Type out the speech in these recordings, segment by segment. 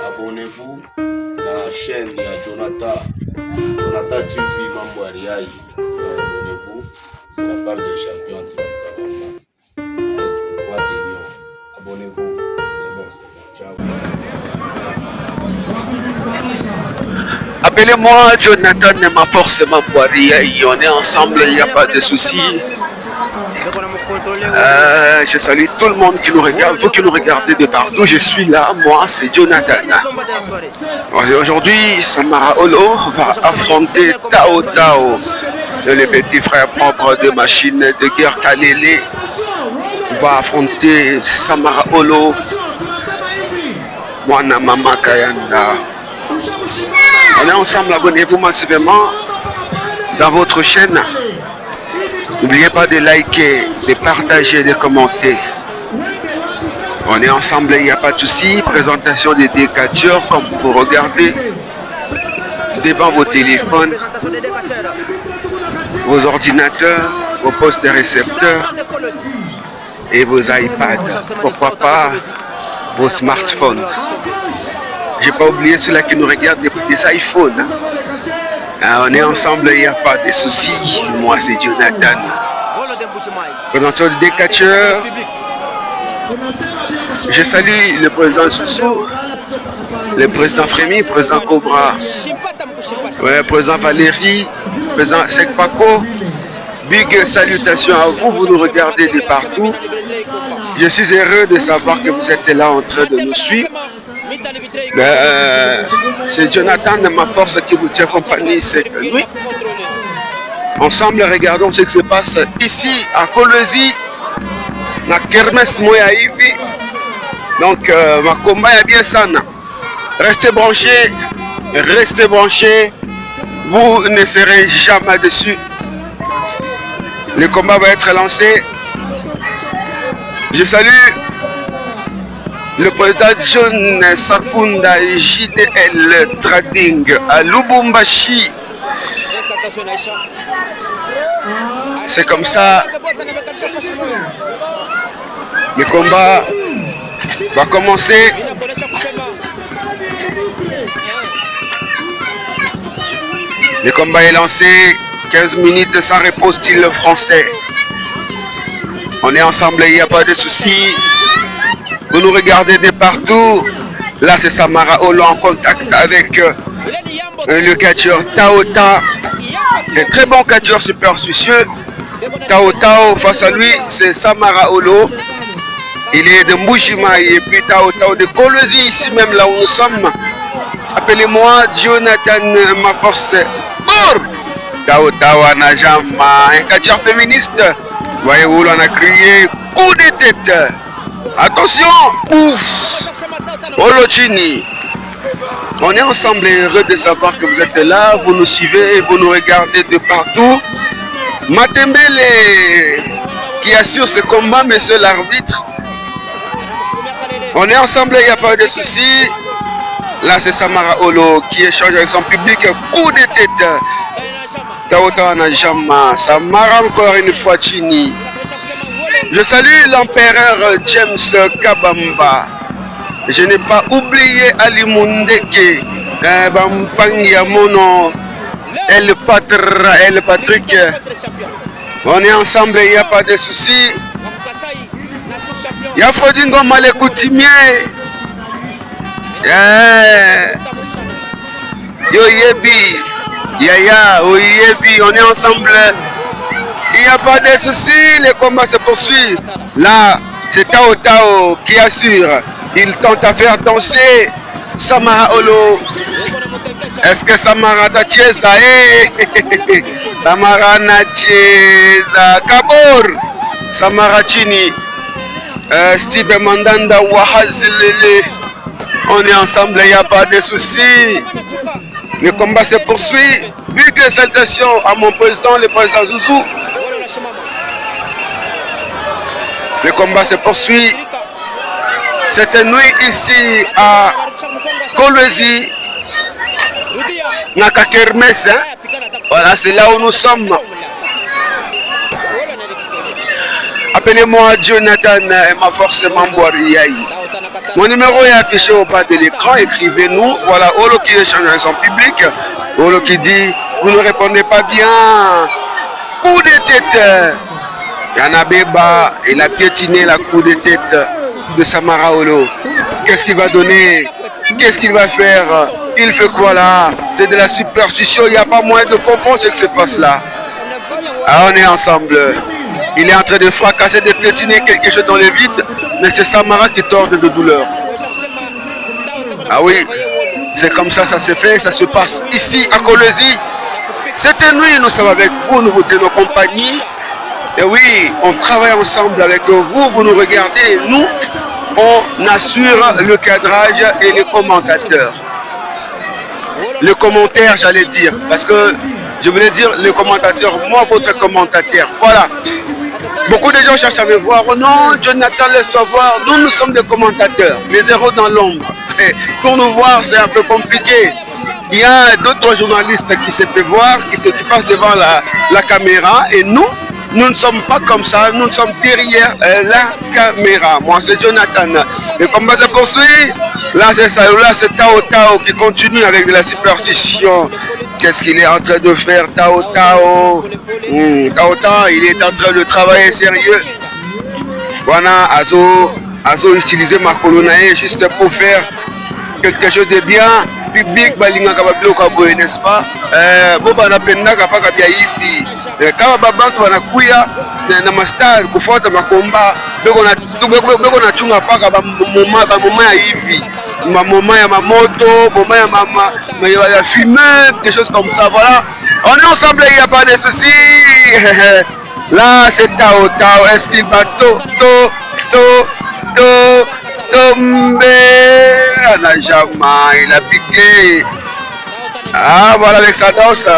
Abonnez-vous à la chaîne de Jonathan TV Mambo Ariaï. Abonnez-vous, c'est la part des champions anti-Kabamba. Le roi des lions. Abonnez-vous, c'est bon, ciao. Appelez-moi Jonathan ne m'a forcément Boiria, on est ensemble, il n'y a pas de souci. Je salue tout le monde qui nous regarde, vous qui nous regardez de partout, je suis là, moi c'est Jonathan. Aujourd'hui, Samara Olo va affronter Tao Tao, le petit frère propre de machine de guerre Kalele, va affronter Samara Olo, Mwana Mama Kayanda. On est ensemble, abonnez-vous massivement dans votre chaîne. N'oubliez pas de liker, de partager, de commenter. On est ensemble, il n'y a pas de souci. Présentation des décatures comme vous regardez devant vos téléphones, vos ordinateurs, vos postes récepteurs et vos iPads. Pourquoi pas vos smartphones. J'ai pas oublié ceux-là qui nous regardent des iPhones. On est ensemble, il n'y a pas de soucis. Moi, c'est Jonathan. Présentation des catcheurs. Je salue le président Soussou, le président Frémy, le président Cobra, le président Valérie, le président Sekpako. Big salutations à vous, vous nous regardez de partout. Je suis heureux de savoir que vous êtes là en train de nous suivre. C'est Jonathan de ma force qui vous tient compagnie, c'est que lui. Ensemble, regardons ce qui se passe ici à Kolwezi, na Kermesse Moya Ivi. Donc, ma combat est bien sana. Restez branchés, vous ne serez jamais dessus. Le combat va être lancé. Je salue le président John Sakunda JDL Trading à Lubumbashi. C'est comme ça. Le combat va commencer. Le combat est lancé. 15 minutes sans repos style français. On est ensemble, il n'y a pas de souci. Vous nous regardez de partout. Là, c'est Samara Olo en contact avec le catcheur Tao Tao. Un très bon catcheur superstitieux. Tao Tao, face à lui, c'est Samara Olo. Il est de Mbujimaï et puis Tao Tao de Kolwezi, ici même là où nous sommes. Appelez-moi Jonathan, ma force. Bourr! Tao Tao Anajama, un catcheur féministe. Voyez-vous, on a crié coup de tête. Attention, ouf, Olochini. On est ensemble heureux de savoir que vous êtes là, vous nous suivez et vous nous regardez de partout. Matembele qui assure ce combat, monsieur l'arbitre. On est ensemble, il n'y a pas de souci. Là, c'est Samara Olo qui échange avec son public. Coup de tête. Taota Najama. Samara encore une fois Chini. Je salue l'empereur James Kabamba. Je n'ai pas oublié Ali Mundeke, Bampangiamono, El Patrick. On est ensemble, il n'y a pas de souci. Yafrodingo Malé Coutumier. Yo Yebi. Yaya, Oyebi, on est ensemble. Il n'y a pas de souci, le combat se poursuit. Là, c'est Tao Tao qui assure. Il tente à faire danser Samara Olo. Est-ce que Samara Nachieza? Samara Nachieza. Kabor. Samara Chini. Steve Mandanda Wahazilele. On est ensemble, il n'y a pas de souci. Le combat se poursuit. Big salutations à mon président, le président Zouzou. Le combat se poursuit. Cette nuit ici à Kolwezi, Naka Kermesse. Voilà, c'est là où nous sommes. Appelez-moi Jonathan, ma force Mambo Ariaï. Mon numéro est affiché au bas de l'écran. Écrivez-nous. Voilà, Olo qui échange en public. Olo qui dit, vous ne répondez pas bien. Coup de tête. Yanabeba, il a piétiné la coup de tête de Samara Olo. Qu'est-ce qu'il va donner? Qu'est-ce qu'il va faire? Il fait quoi là? C'est de la superstition. Il n'y a pas moyen de comprendre ce qui se passe là. Ah, on est ensemble. Il est en train de fracasser, de piétiner quelque chose dans le vide. Mais c'est Samara qui torde de douleur. Ah oui, c'est comme ça se fait. Ça se passe ici à Kolwezi. Cette nuit, nous sommes avec vous. Nous vous tenons compagnie. Et oui, on travaille ensemble avec vous. Vous nous regardez. Nous, on assure le cadrage et les commentateurs. Le commentaire, j'allais dire. Parce que je voulais dire le commentateur, moi, votre commentateur. Voilà. Beaucoup de gens cherchent à me voir. Oh non, Jonathan, laisse-toi voir. Nous sommes des commentateurs, les héros dans l'ombre. Pour nous voir, c'est un peu compliqué. Il y a d'autres journalistes qui se font voir, qui passent devant la caméra. Et nous ne sommes pas comme ça. Nous sommes derrière la caméra. Moi, c'est Jonathan. Le combat se poursuit. Là, c'est ça. Là, c'est Tao Tao qui continue avec de la superstition. Qu'est-ce qu'il est en train de faire, Tao Tao? Tao Tao, il est en train de travailler sérieux. Voilà, Azo utilisé ma colonae juste pour faire quelque chose de bien. Public, balinga kababilo kaboye, n'est-ce pas? Boba na penda kapaka bia hivi. Kama babantu wanakuya na master kufuata makomba, beko na chunga paka ba moma ya hivi. Moment ya moto, moment ya fumée, des choses comme ça, voilà. On est ensemble, il n'y a pas de soucis. Là, c'est Tao Tao. Est-ce qu'il va tomber? Anajama, il a piqué. Ah, voilà, avec sa danse.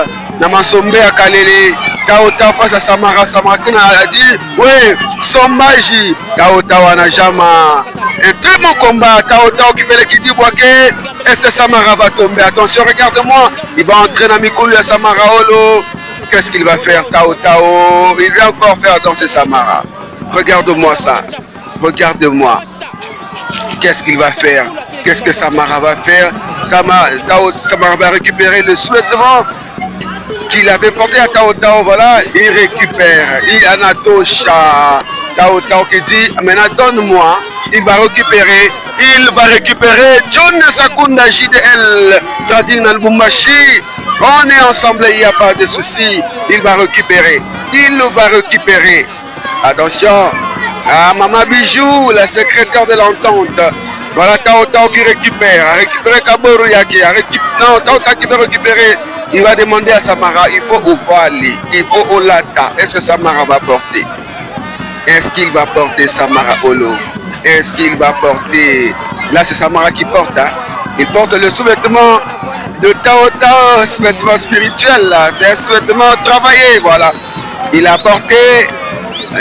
Namasombe à Kalele. Tao Tao face à Samara. Samara qui a dit, oui, Sombaji. Tao Tao Anajama. Un très bon combat. Tao Tao qui fait le Kidi Boaké. Est-ce que Samara va tomber? Attention, regarde-moi. Il va entrer dans Mikulu à Samara Olo. Qu'est-ce qu'il va faire, Tao Tao? Il va encore faire danser Samara. Regarde-moi ça. Regarde-moi. Qu'est-ce qu'il va faire? Qu'est-ce que Samara va faire? Samara va récupérer le souhaitement qu'il avait porté à Tao Tao. Voilà, il récupère. Il anatosha. Tao Tao qui dit, maintenant donne-moi. Il va récupérer John Sakunda JDL Trading Albumbashi. On est ensemble, il n'y a pas de souci. Il va récupérer. Attention. Ah, Maman Bijou, la secrétaire de l'entente. Voilà Tao Tao qui récupère. Kaboru Yaki. Non, Tao Tao qui veut récupérer. Il va demander à Samara, il faut Ovali, il faut Olata. Est-ce que Samara va porter? Est-ce qu'il va porter Samara Olo? Est-ce qu'il va porter? Là, c'est Samara qui porte. Hein? Il porte le sous-vêtement de Tao Tao, sous-vêtement spirituel. C'est un sous-vêtement travaillé. Voilà. Il a porté.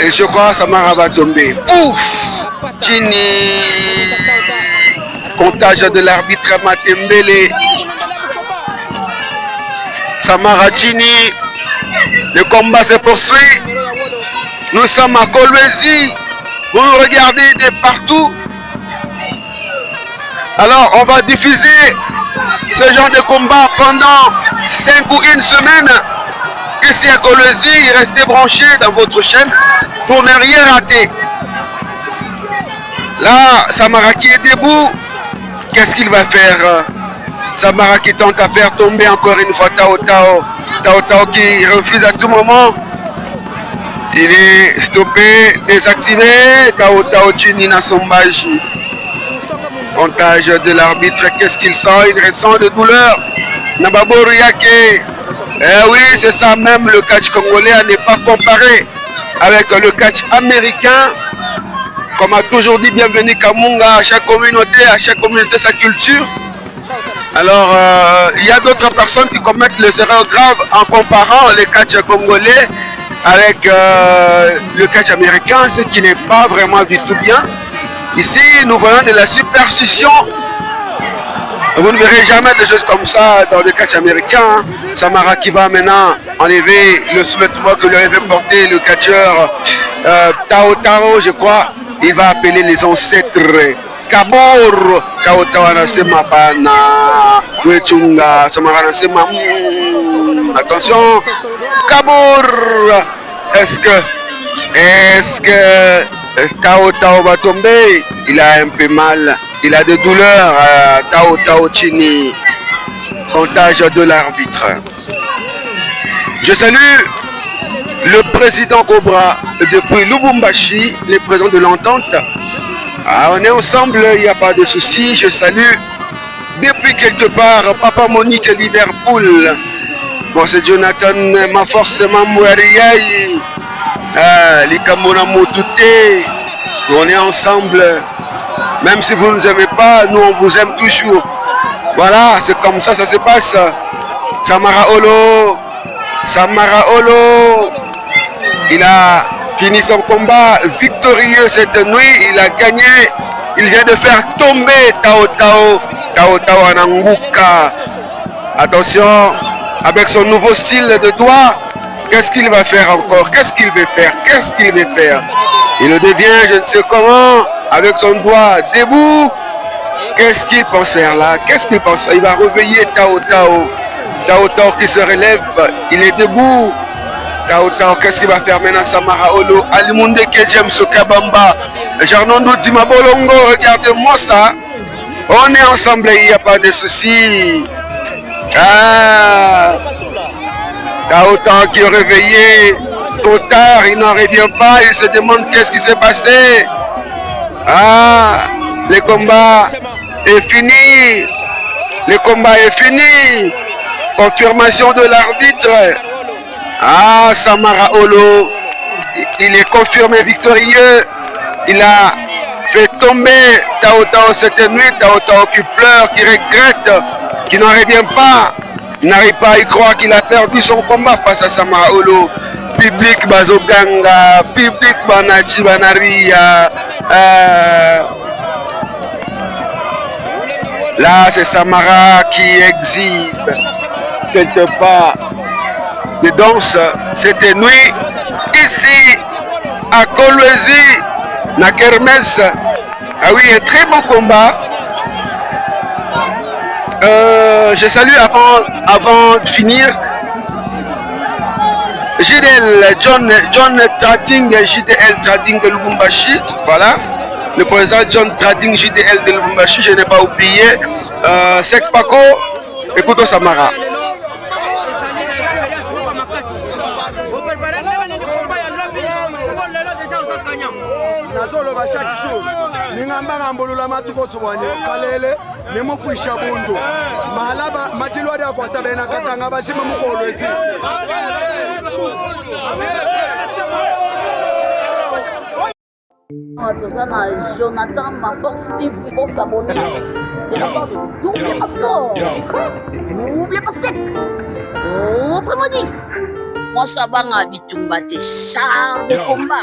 Et je crois que Samara va tomber. Ouf! Chini! Comptage de l'arbitre Matembele. Samara Chini. Le combat se poursuit. Nous sommes à Kolwezi. Vous nous regardez de partout. Alors, on va diffuser ce genre de combat pendant 5 ou 1 semaine. Ici à Kolwezi, restez branchés dans votre chaîne pour ne rien rater. Là, Samara qui est debout. Qu'est-ce qu'il va faire? Samara qui tente à faire tomber encore une fois Tao Tao. Tao Tao qui refuse à tout moment. Il est stoppé, désactivé. Tao Tao Chinina Sombaji. Comptage de l'arbitre. Qu'est-ce qu'il sent? Il ressent de douleur. Nababoru Yake. Eh oui, c'est ça même. Le catch congolais n'est pas comparé avec le catch américain. Comme a toujours dit, bienvenue Kamunga, à chaque communauté sa culture. Alors, il y a d'autres personnes qui commettent les erreurs graves en comparant les catchs congolais avec le catch américain, ce qui n'est pas vraiment du tout bien. Ici, nous voyons de la superstition. Vous ne verrez jamais des choses comme ça dans le catch américain. Hein. Samara qui va maintenant enlever le sous-vêtement que lui avait porté le catcheur Tao Tao, je crois. Il va appeler les ancêtres Kabour, Tao Tao anasema bana wechunga, Samara anasema attention, Kabour, est-ce que Tao Tao va tomber? Il a un peu mal, il a des douleurs, Tao Tao Chini, comptage de l'arbitre. Je salue le président Cobra depuis Lubumbashi, le président de l'entente. Ah, on est ensemble, il n'y a pas de souci. Je salue depuis quelque part Papa Monique Liverpool. Bon, c'est Jonathan, ma force, Mamouariaï, Likamona Motute. On est ensemble. Même si vous ne nous aimez pas, nous on vous aime toujours. Voilà, c'est comme ça se passe. Samara Olo, il a fini son combat victorieux cette nuit, il a gagné, il vient de faire tomber Tao Tao Ananguka. Attention, avec son nouveau style de doigt, qu'est-ce qu'il va faire encore? Qu'est-ce qu'il veut faire? Il le devient, je ne sais comment, avec son doigt debout. Qu'est-ce qu'il pense faire là? Il va réveiller Tao Tao qui se relève, il est debout. Tao Tao, qu'est-ce qu'il va faire maintenant? Samara Olo, Alimunde Kejem Sokabamba, Jarnondo Dimabolongo, regardez-moi ça. On est ensemble, il n'y a pas de souci. Ah, Tao Tao qui est réveillé trop tard, il n'en revient pas, il se demande qu'est-ce qui s'est passé. Ah, le combat est fini. Confirmation de l'arbitre. Ah, Samara Olo, il est confirmé victorieux. Il a fait tomber Tao Tao cette nuit. Tao Tao qui pleure, qui regrette, qui n'en revient pas. Il n'arrive pas à y croire qu'il a perdu son combat face à Samara Olo. Public Bazoganga, public Banachi Banaria. Là, c'est Samara qui exhibe quelque part de danse cette nuit ici à Kolwezi, na Kermesse. Ah oui, un très beau combat. Je salue avant de finir JDL, John Trading, JDL Trading de Lubumbashi. Voilà, le président John Trading JDL de Lubumbashi, je n'ai pas oublié. Sek Paco, écoute Samara. Nazoloba chaque jour ningamba ngambulula matuko tsubwane kalele nemufisha bundu malaba machilwa ya kwata bena katanga bashima mukolwezi toza na Jonathan ma force TV pour s'abonner de la part de Double Pastor, Double Pastek, autrement dit moi ça va bitumba te char de combat.